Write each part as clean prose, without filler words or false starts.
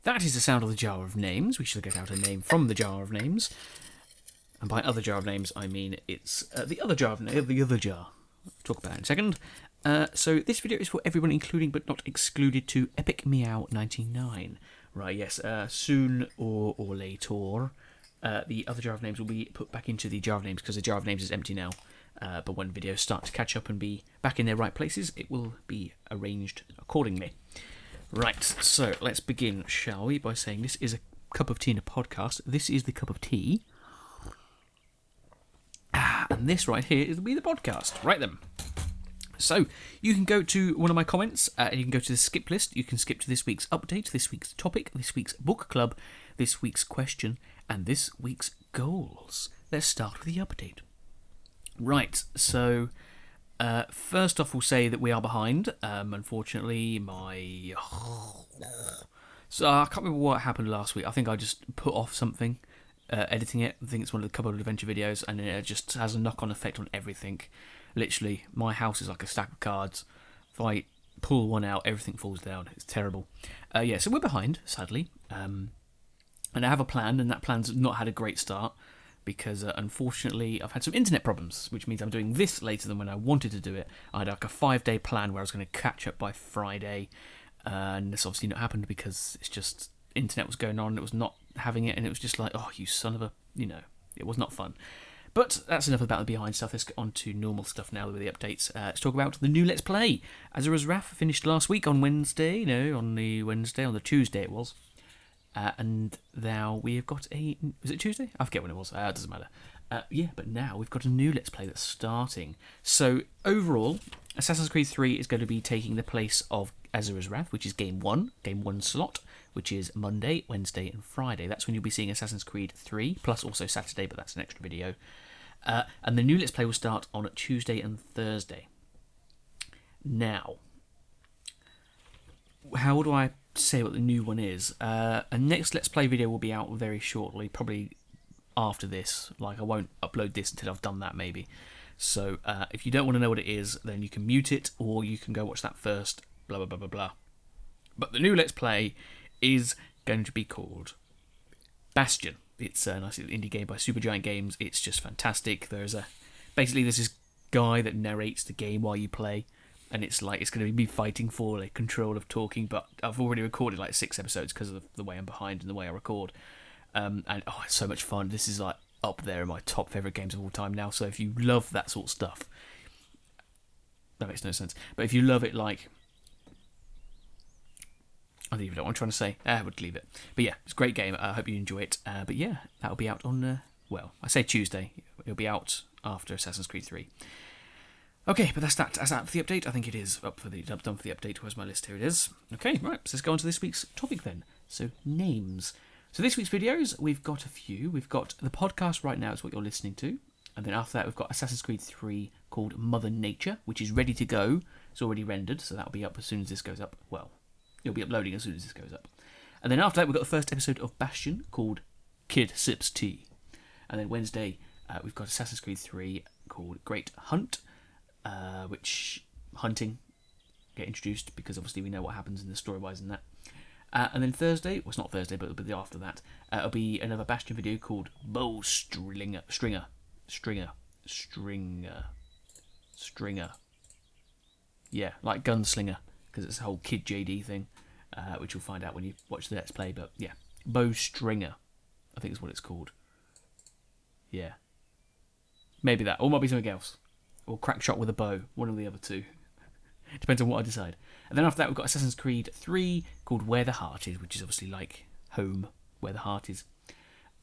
That is the sound of the jar of names. We shall get out a name from the jar of names. And by other jar of names, I mean it's the other jar of names, the other jar. I'll talk about it in a second. So this video is for everyone, including but not excluded to Epic Meow 99. Right, yes, soon or later, the other jar of names will be put back into the jar of names because the jar of names is empty now. But when videos start to catch up and be back in their right places, it will be arranged accordingly. Right, so let's begin, shall we, by saying this is a cup of tea in a podcast. This is the cup of tea. And this right here is the podcast. Right then. So, you can go to one of my comments, and you can go to the skip list. You can skip to this week's update, this week's topic, this week's book club, this week's question, and this week's goals. Let's start with the update. Right, so first off, we'll say that we are behind. Unfortunately, so I can't remember what happened last week. I think I just put off something, editing it. I think it's one of the Couple of Adventure videos, and it just has a knock-on effect on everything. Literally, my house is like a stack of cards. If I pull one out, everything falls down. It's terrible. So we're behind, sadly. And I have a plan, and that plan's not had a great start. Because unfortunately I've had some internet problems, which means I'm doing this later than when I wanted to do it. I had like a 5-day plan where I was going to catch up by Friday, and this obviously not happened because it's just internet was going on and it was not having it, and it was just like, oh, you son of a, it was not fun. But that's enough about the behind stuff. Let's get on to normal stuff now with the updates. Let's talk about the new Let's Play. Azura's Wrath finished last week on Wednesday, on the Tuesday it was. And now we have got was it Tuesday? I forget when it was. It doesn't matter. But now we've got a new Let's Play that's starting. So overall, Assassin's Creed 3 is going to be taking the place of Azura's Wrath, which is Game 1 slot, which is Monday, Wednesday and Friday. That's when you'll be seeing Assassin's Creed 3, plus also Saturday, but that's an extra video. And the new Let's Play will start on Tuesday and Thursday. Now, how do I say what the new one is? A next Let's Play video will be out very shortly, probably after this. I won't upload this until I've done that, maybe. So if you don't want to know what it is, then you can mute it, or you can go watch that first, blah, blah, blah, blah, blah. But the new Let's Play is going to be called Bastion. It's a nice little indie game by Supergiant Games. It's just fantastic. There's this guy that narrates the game while you play. And it's going to be me fighting for control of talking, but I've already recorded 6 episodes because of the way I'm behind and the way I record. It's so much fun. This is up there in my top favourite games of all time now. So if you love that sort of stuff, that makes no sense. But if you love it, I don't even know what I'm trying to say. I would leave it. But yeah, it's a great game. I hope you enjoy it. But yeah, that'll be out on I say Tuesday. It'll be out after Assassin's Creed 3. Okay, but that's that for the update. I think it is done for the update. Where's my list? Here it is. Okay, right, so let's go on to this week's topic then. So, names. So this week's videos, we've got a few. We've got the podcast right now is what you're listening to. And then after that, we've got Assassin's Creed 3 called Mother Nature, which is ready to go. It's already rendered, so that'll be up as soon as this goes up. Well, it'll be uploading as soon as this goes up. And then after that, we've got the first episode of Bastion called Kid Sips Tea. And then Wednesday, we've got Assassin's Creed 3 called Great Hunt. Which hunting get introduced because obviously we know what happens in the story-wise in that. And then Thursday, well, it's not Thursday, but it'll be after that. It'll be another Bastion video called Bow Stringer. Yeah, like Gunslinger, because it's a whole Kid JD thing, which you'll find out when you watch the Let's Play. But yeah, Bow Stringer, I think is what it's called. Yeah, maybe that, or it might be something else. Or Crack Shot with a Bow, one of the other two. Depends on what I decide. And then after that, we've got Assassin's Creed 3 called Where the Heart Is, which is obviously like home, where the heart is.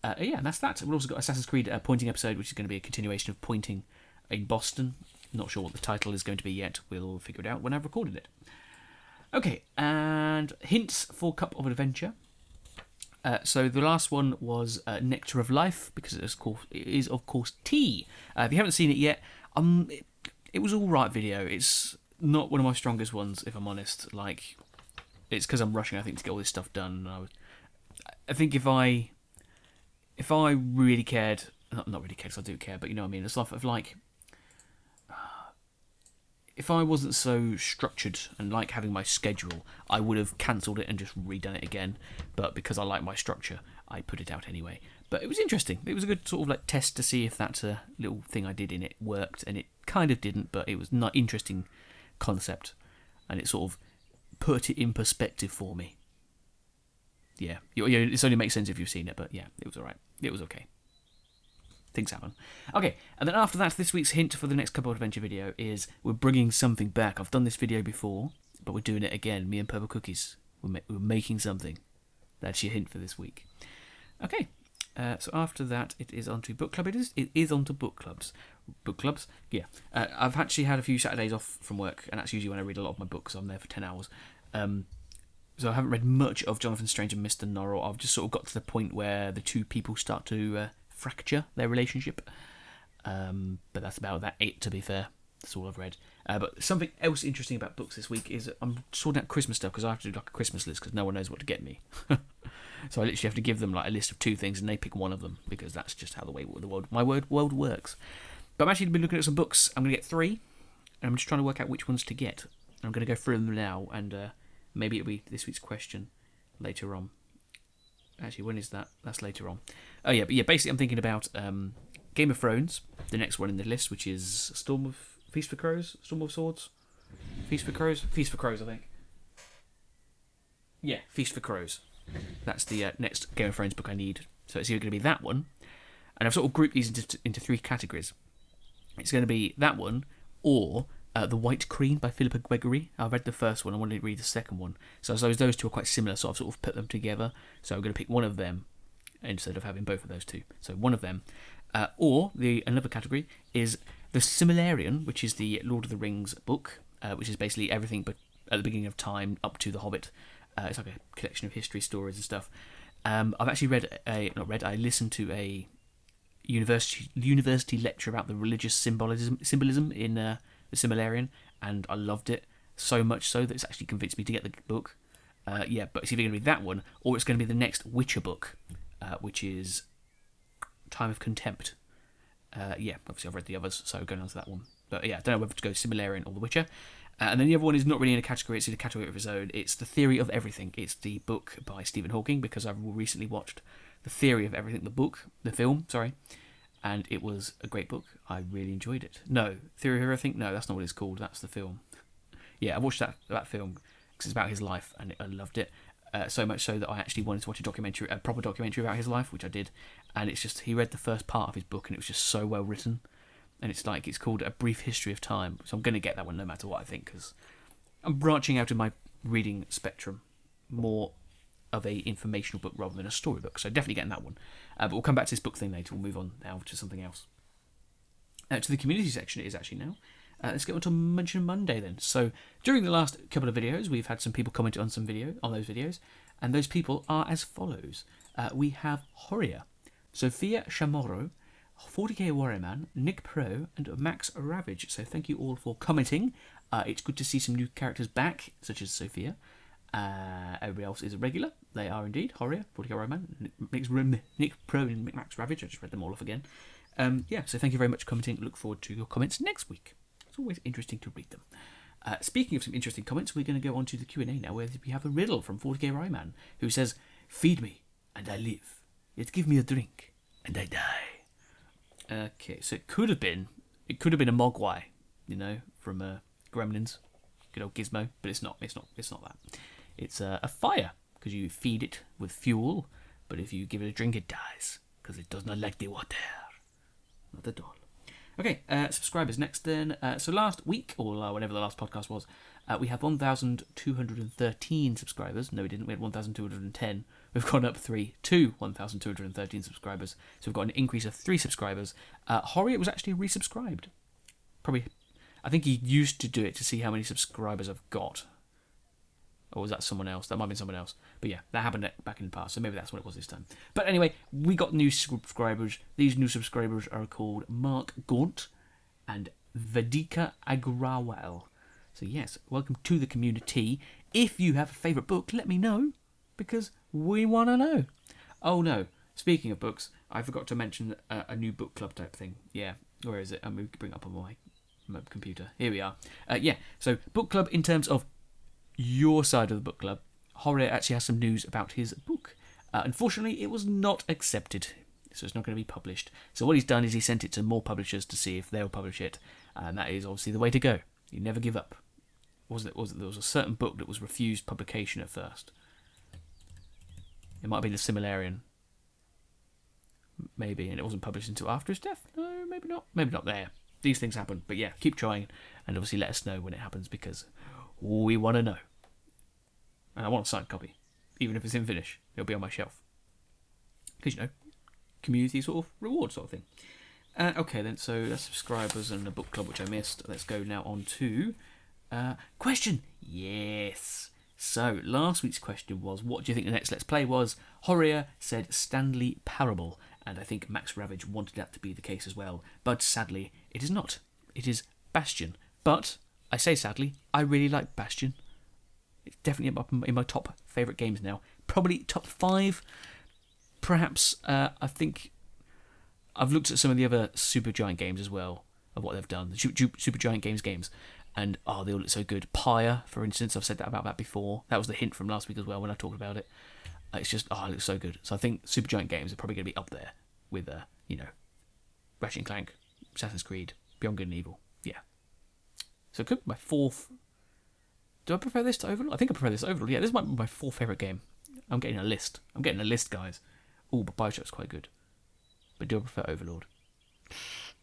And that's that. We've also got Assassin's Creed Pointing episode, which is going to be a continuation of Pointing in Boston. Not sure what the title is going to be yet. We'll figure it out when I've recorded it. Okay, and hints for Cup of Adventure. So the last one was Nectar of Life, because it is of course tea. If you haven't seen it yet, it was all right video. It's not one of my strongest ones, if I'm honest. It's because I'm rushing, I think, to get all this stuff done. I think if I really cared, not really cared, because I do care, but you know what I mean. It's stuff of if I wasn't so structured and like having my schedule, I would have cancelled it and just redone it again. But because I like my structure, I put it out anyway. But it was interesting. It was a good sort of like test to see if that little thing I did in it worked, and it kind of didn't. But it was not interesting concept, and it sort of put it in perspective for me. Yeah, it only makes sense if you've seen it. But yeah, it was alright. It was okay. Things happen. Okay, and then after that, this week's hint for the next Cupboard Adventure video is we're bringing something back. I've done this video before, but we're doing it again. Me and Purple Cookies. We're making something. That's your hint for this week. Okay, so after that, it is on to book club. It is on to book clubs. Book clubs? Yeah. I've actually had a few Saturdays off from work, and that's usually when I read a lot of my books. I'm there for 10 hours. So I haven't read much of Jonathan Strange and Mr. Norrell. I've just sort of got to the point where the two people start to fracture their relationship. But that's about it, to be fair. That's all I've read. But something else interesting about books this week is I'm sorting out Christmas stuff because I have to do like a Christmas list because no one knows what to get me. So I literally have to give them like a list of 2 things and they pick one of them because that's just how my world works. But I'm actually been looking at some books. I'm going to get 3 and I'm just trying to work out which ones to get. I'm going to go through them now and maybe it'll be this week's question later on. Actually, when is that? That's later on. Oh yeah, but yeah, basically I'm thinking about Game of Thrones, the next one in the list, which is Feast for Crows? Storm of Swords? Feast for Crows, I think. Yeah, Feast for Crows. That's the next Game of Thrones book I need. So it's either going to be that one, and I've sort of grouped these into 3 categories. It's going to be that one, or The White Queen by Philippa Gregory. I read the first one, I wanted to read the second one. So those 2 are quite similar, so I've sort of put them together. So I'm going to pick one of them instead of having both of those 2. So one of them. Or another category is The Silmarillion, which is the Lord of the Rings book, which is basically everything but at the beginning of time up to The Hobbit. It's like a collection of history stories and stuff. I've actually I listened to a university lecture about the religious symbolism in The Silmarillion, and I loved it so much so that it's actually convinced me to get the book. But it's either going to be that one or it's going to be the next Witcher book, which is Time of Contempt. Obviously I've read the others, so going on to that one. But yeah, I don't know whether to go Silmarillion or The Witcher. And then the other one is not really in a category, it's in a category of its own. It's The Theory of Everything. It's the book by Stephen Hawking, because I've recently watched The Theory of Everything, the film, and it was a great book. I really enjoyed it. No, Theory of Everything? No, that's not what it's called, that's the film. Yeah, I watched that film because it's about his life, and I loved it. So much so that I actually wanted to watch a proper documentary about his life, which I did. And it's just, he read the first part of his book, and it was just so well written. And it's called A Brief History of Time. So I'm going to get that one no matter what I think, because I'm branching out in my reading spectrum. More of a informational book rather than a storybook. So definitely getting that one. But we'll come back to this book thing later. We'll move on now to something else. To the community section it is actually now. Let's get on to Mention Monday then. So during the last couple of videos, we've had some people comment on those videos. And those people are as follows. We have Horia, Sophia Chamorro, 40k Warrior Man, Nick Pro, and Max Ravage. So thank you all for commenting. It's good to see some new characters back, such as Sophia. Everybody else is a regular. They are indeed. Horia, 40k Warrior Man, Nick Pro, and Max Ravage. I just read them all off again. So thank you very much for commenting. Look forward to your comments next week. It's always interesting to read them. Speaking of some interesting comments, we're going to go on to the Q&A now, where we have a riddle from 40k Warrior Man, who says, "Feed me, and I live. Yet give me a drink, and I die." Okay, so it could have been a Mogwai, from Gremlins, good old Gizmo, but it's not that. It's a fire, because you feed it with fuel, but if you give it a drink, it dies, because it does not like the water. Not at all. Okay, subscribers next then. So last week, or whenever the last podcast was, we had 1,213 subscribers. No, we didn't. We had 1,210. We've gone up 3 to 1,213 subscribers. So we've got an increase of 3 subscribers. Horia was actually resubscribed. Probably, I think he used to do it to see how many subscribers I've got. Or was that someone else? That might have been someone else. But yeah, that happened back in the past, so maybe that's what it was this time. But anyway, we got new subscribers. These new subscribers are called Mark Gaunt and Vedika Agrawal. So yes, welcome to the community. If you have a favourite book, let me know, because we want to know. Oh no, speaking of books, I forgot to mention a new book club type thing. Yeah, where is it? I'm going to bring it up on my computer. Here we are. So book club in terms of your side of the book club. Horia actually has some news about his book. Unfortunately, it was not accepted, so it's not going to be published. So what he's done is he sent it to more publishers to see if they'll publish it, and that is obviously the way to go. You never give up. There was a certain book that was refused publication at first. It might be the Similarian. Maybe, and it wasn't published until after his death. No, maybe not. Maybe not there. These things happen. But yeah, keep trying, and obviously let us know when it happens, because we want to know. And I want a signed copy. Even if it's in Finnish, it'll be on my shelf. Because, community sort of reward sort of thing. Okay then, so that's subscribers and the book club, which I missed. Let's go now on to question. Yes. So, last week's question was, what do you think the next Let's Play was? Horia said Stanley Parable, and I think Max Ravage wanted that to be the case as well. But sadly, it is not. It is Bastion. But, I say sadly, I really like Bastion. It's definitely in my top favourite games now. Probably top 5. Perhaps, I think I've looked at some of the other Supergiant games as well, of what they've done. The Supergiant games. And, they all look so good. Pyre, for instance, I've said that about that before. That was the hint from last week as well when I talked about it. It's just, it looks so good. So I think Supergiant games are probably going to be up there with, Ratchet & Clank, Assassin's Creed, Beyond Good and Evil. Yeah. So it could be my 4th... Do I prefer this to Overlord? I think I prefer this to Overlord. Yeah, this might be my 4th favourite game. I'm getting a list, guys. Oh, but Bioshock's quite good. But do I prefer Overlord?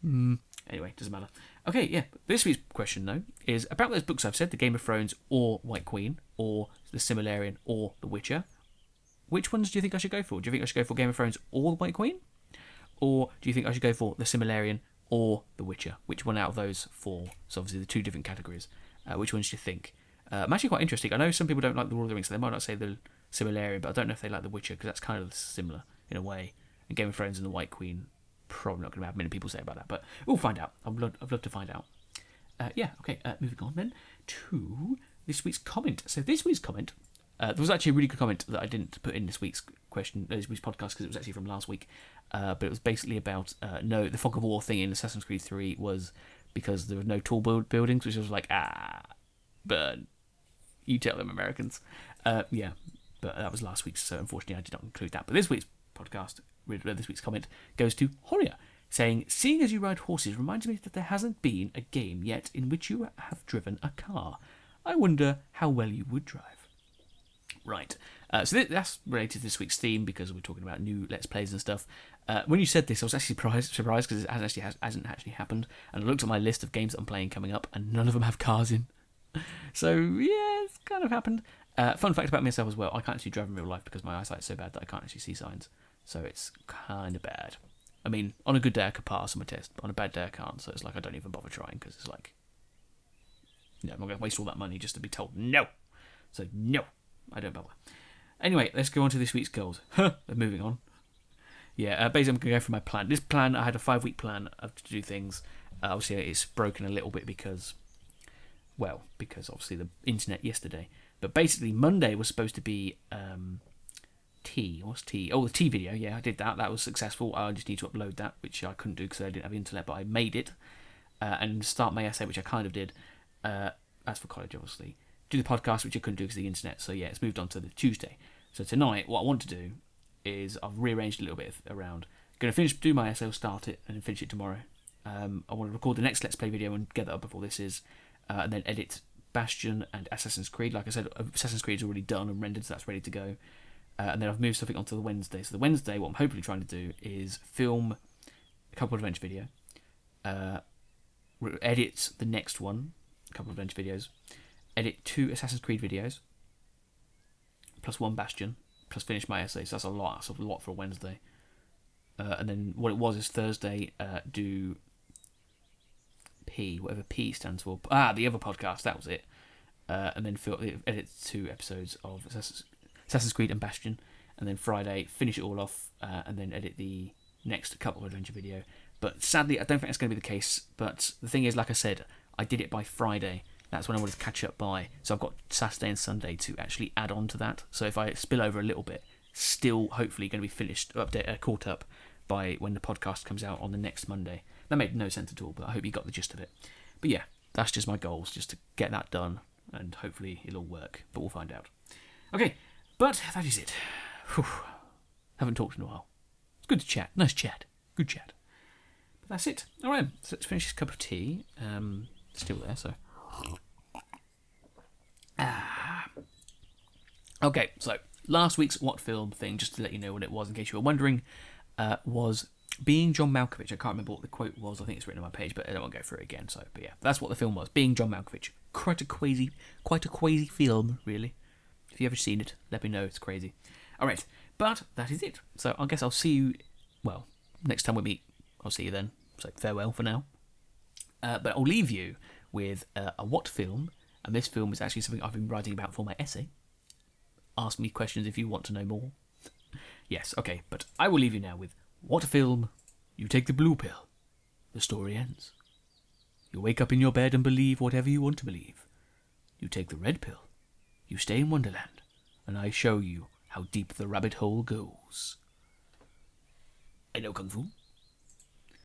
Anyway, doesn't matter. Okay, yeah. This week's question, though, is about those books I've said, the Game of Thrones or White Queen, or the Silmarillion or The Witcher. Which ones do you think I should go for? Do you think I should go for Game of Thrones or White Queen? Or do you think I should go for the Silmarillion or The Witcher? Which one out of those 4? So obviously the 2 different categories. Which ones do you think? I'm actually quite interested. I know some people don't like The Lord of the Rings, so they might not say the Silmarillion, but I don't know if they like The Witcher, because that's kind of similar in a way. And Game of Thrones and The White Queen, probably not going to have many people say about that, but we'll find out. I'd love to find out. Moving on then to this week's comment. So this week's comment, there was actually a really good comment that I didn't put in this week's podcast, because it was actually from last week, but it was basically about, the Fog of War thing in Assassin's Creed 3 was because there were no tall buildings, which was like, but you tell them, Americans. But that was last week's, so unfortunately I did not include that. But this week's podcast, this week's comment, goes to Horia, saying, seeing as you ride horses reminds me that there hasn't been a game yet in which you have driven a car. I wonder how well you would drive. Right. So that's related to this week's theme, because we're talking about new Let's Plays and stuff. When you said this, I was actually surprised because it hasn't actually happened. And I looked at my list of games that I'm playing coming up, and none of them have cars in. So, yeah, it's kind of happened. Fun fact about myself as well, I can't actually drive in real life because my eyesight's so bad that I can't actually see signs. So it's kind of bad. I mean, on a good day I could pass on my test, but on a bad day I can't. So it's like I don't even bother trying, because it's like, I'm not going to waste all that money just to be told no. So no, I don't bother. Anyway, let's go on to this week's goals. Moving on. Yeah, basically I'm going to go for my plan. This plan, I had a 5-week plan to do things. Obviously it's broken a little bit because obviously the internet yesterday. But basically Monday was supposed to be tea. What's tea? Oh, the tea video. Yeah, I did that. That was successful. I just need to upload that, which I couldn't do because I didn't have internet, but I made it. And start my essay, which I kind of did. As for college, obviously. Do the podcast, which I couldn't do because of the internet. So yeah, it's moved on to the Tuesday. So tonight, what I want to do is I've rearranged a little bit around. Going to do my essay, I'll start it, and then finish it tomorrow. I want to record the next Let's Play video and get that up before this is, and then edit Bastion and Assassin's Creed. Like I said, Assassin's Creed is already done and rendered, so that's ready to go. And then I've moved something onto the Wednesday. So the Wednesday, what I'm hopefully trying to do is film a couple of adventure video, edit the next one, a couple of adventure videos, edit 2 Assassin's Creed videos, plus 1 Bastion, plus finish my essay. So that's a lot. That's a lot for a Wednesday. And then what it was is Thursday, do P, whatever P stands for. The other podcast, that was it. And then edit 2 episodes of Assassin's Creed and Bastion. And then Friday, finish it all off, and then edit the next couple of adventure video. But sadly, I don't think that's going to be the case. But the thing is, like I said, I did it by Friday. That's when I wanted to catch up by. So I've got Saturday and Sunday to actually add on to that. So if I spill over a little bit, still hopefully going to be finished, caught up by when the podcast comes out on the next Monday. That made no sense at all, but I hope you got the gist of it. But yeah, that's just my goals, just to get that done, and hopefully it'll work. But we'll find out. Okay, but that is it. Whew. Haven't talked in a while. It's good to chat. Nice chat. Good chat. But that's it. All right, so let's finish this cup of tea. Still there, so. Okay, so last week's What Film thing, just to let you know what it was in case you were wondering, was Being John Malkovich. I can't remember what the quote was. I think it's written on my page, but I don't want to go through it again. So, but yeah, that's what the film was. Being John Malkovich. Quite a crazy film, really. If you've ever seen it, let me know. It's crazy. All right, but that is it. So I guess I'll see you. Well, next time we meet, I'll see you then. So farewell for now. But I'll leave you with a What Film, and this film is actually something I've been writing about for my essay. Ask me questions if you want to know more. Yes, okay, but I will leave you now with What Film? You take the blue pill. The story ends. You wake up in your bed and believe whatever you want to believe. You take the red pill. You stay in Wonderland, and I show you how deep the rabbit hole goes. I know Kung Fu.